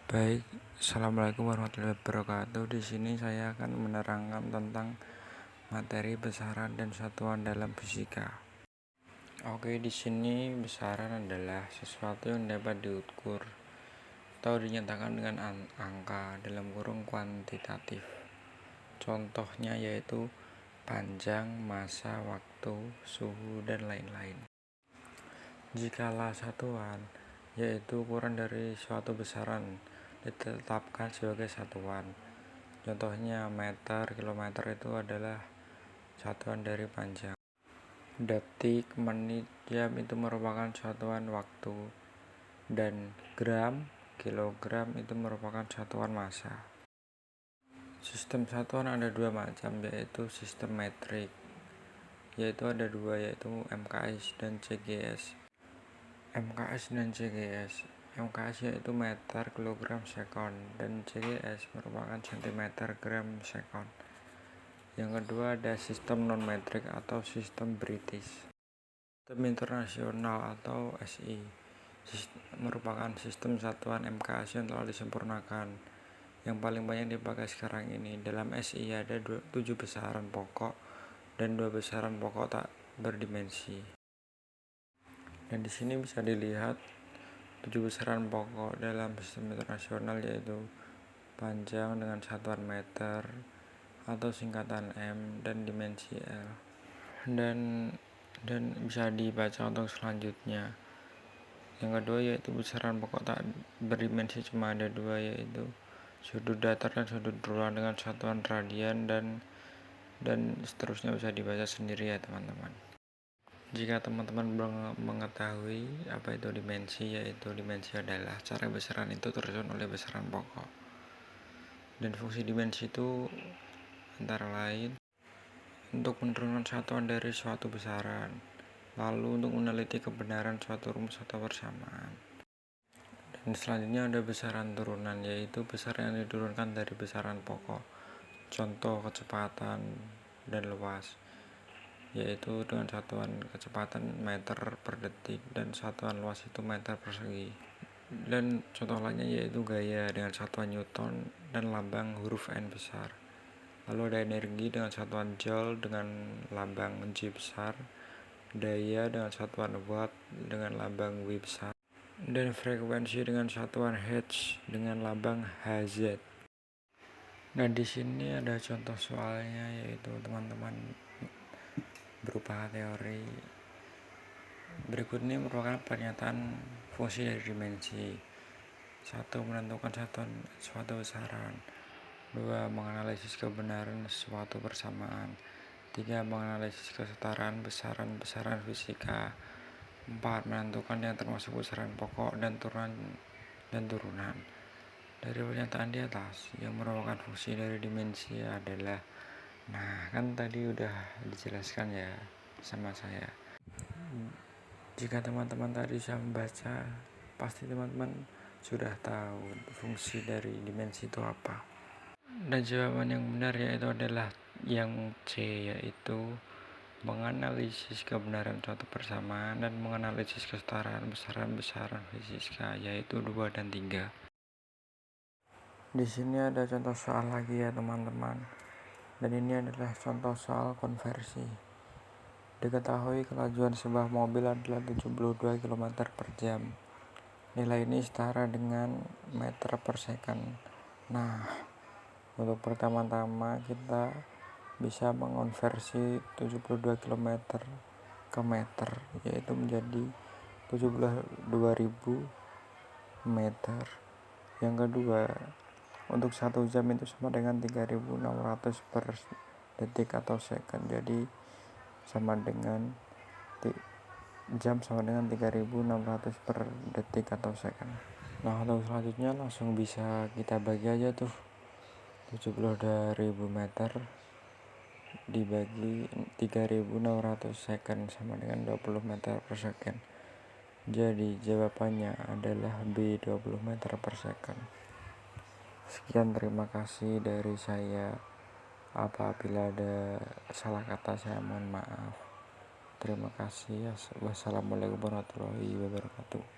Baik, assalamualaikum warahmatullahi wabarakatuh. Di sini saya akan menerangkan tentang materi besaran dan satuan dalam fisika. Oke, di sini besaran adalah sesuatu yang dapat diukur atau dinyatakan dengan angka dalam kurung kuantitatif. Contohnya yaitu panjang, massa, waktu, suhu, dan lain-lain. Jikalau satuan yaitu ukuran dari suatu besaran ditetapkan sebagai satuan. Contohnya meter, kilometer itu adalah satuan dari panjang. Detik, menit, jam itu merupakan satuan waktu. Dan gram, kilogram itu merupakan satuan massa. Sistem satuan ada dua macam, yaitu sistem metrik, yaitu ada dua, yaitu MKS dan CGS. MKS dan CGS. MKS yaitu meter, kilogram, sekon, dan CGS merupakan centimeter, gram, sekon. Yang kedua ada sistem non-metrik atau sistem British. Sistem internasional atau SI merupakan sistem satuan MKS yang telah disempurnakan. Yang paling banyak dipakai sekarang ini. Dalam SI ada 7 besaran pokok dan 2 besaran pokok tak berdimensi. Dan di sini bisa dilihat 7 besaran pokok dalam sistem internasional, yaitu panjang dengan satuan meter atau singkatan M dan dimensi L. Dan bisa dibaca untuk selanjutnya. Yang kedua yaitu besaran pokok tak berdimensi cuma ada dua, yaitu sudut datar dan sudut ruang dengan satuan radian, dan seterusnya bisa dibaca sendiri ya teman-teman. Jika teman-teman belum mengetahui apa itu dimensi, yaitu dimensi adalah cara besaran itu tersusun oleh besaran pokok. Dan fungsi dimensi itu antara lain untuk menurunkan satuan dari suatu besaran, lalu untuk meneliti kebenaran suatu rumus atau persamaan. Dan selanjutnya ada besaran turunan, yaitu besaran yang diturunkan dari besaran pokok. Contoh kecepatan dan luas, yaitu dengan satuan kecepatan meter per detik dan satuan luas itu meter persegi. Dan contoh lainnya yaitu gaya dengan satuan Newton dan lambang huruf N besar. Lalu ada energi dengan satuan joule dengan lambang J besar, daya dengan satuan watt dengan lambang W besar, dan frekuensi dengan satuan Hertz dengan lambang Hz. Nah, di sini ada contoh soalnya, yaitu teman-teman berupa teori. Berikut ini merupakan pernyataan fungsi dari dimensi. 1. Menentukan satuan suatu besaran. 2. Menganalisis kebenaran suatu persamaan. 3. Menganalisis kesetaraan besaran-besaran fisika. 4. Menentukan yang termasuk besaran pokok dan turunan. Dari pernyataan di atas, yang merupakan fungsi dari dimensi adalah, nah kan tadi udah dijelaskan ya sama saya. Jika teman-teman tadi bisa membaca, pasti teman-teman sudah tahu fungsi dari dimensi itu apa. Dan jawaban yang benar yaitu adalah yang C, yaitu menganalisis kebenaran suatu persamaan dan menganalisis kesetaraan besaran-besaran fisika, yaitu 2 dan 3. Di sini ada contoh soal lagi ya teman-teman. Dan ini adalah contoh soal konversi. Diketahui kelajuan sebuah mobil adalah 72 km per jam. Nilai ini setara dengan meter per second. Nah, untuk pertama-tama kita bisa mengonversi 72 km ke meter, yaitu menjadi 72.000 meter. Yang kedua, untuk 1 jam itu sama dengan 3.600 per detik atau second. Jadi sama dengan jam sama dengan 3.600 per detik atau second. Nah, untuk selanjutnya langsung bisa kita bagi aja tuh. 72.000 meter dibagi 3.600 second sama dengan 20 meter per second. Jadi jawabannya adalah B, 20 meter per second. Sekian, terima kasih dari saya. Apabila ada salah kata saya mohon maaf. Terima kasih. Wassalamualaikum warahmatullahi wabarakatuh.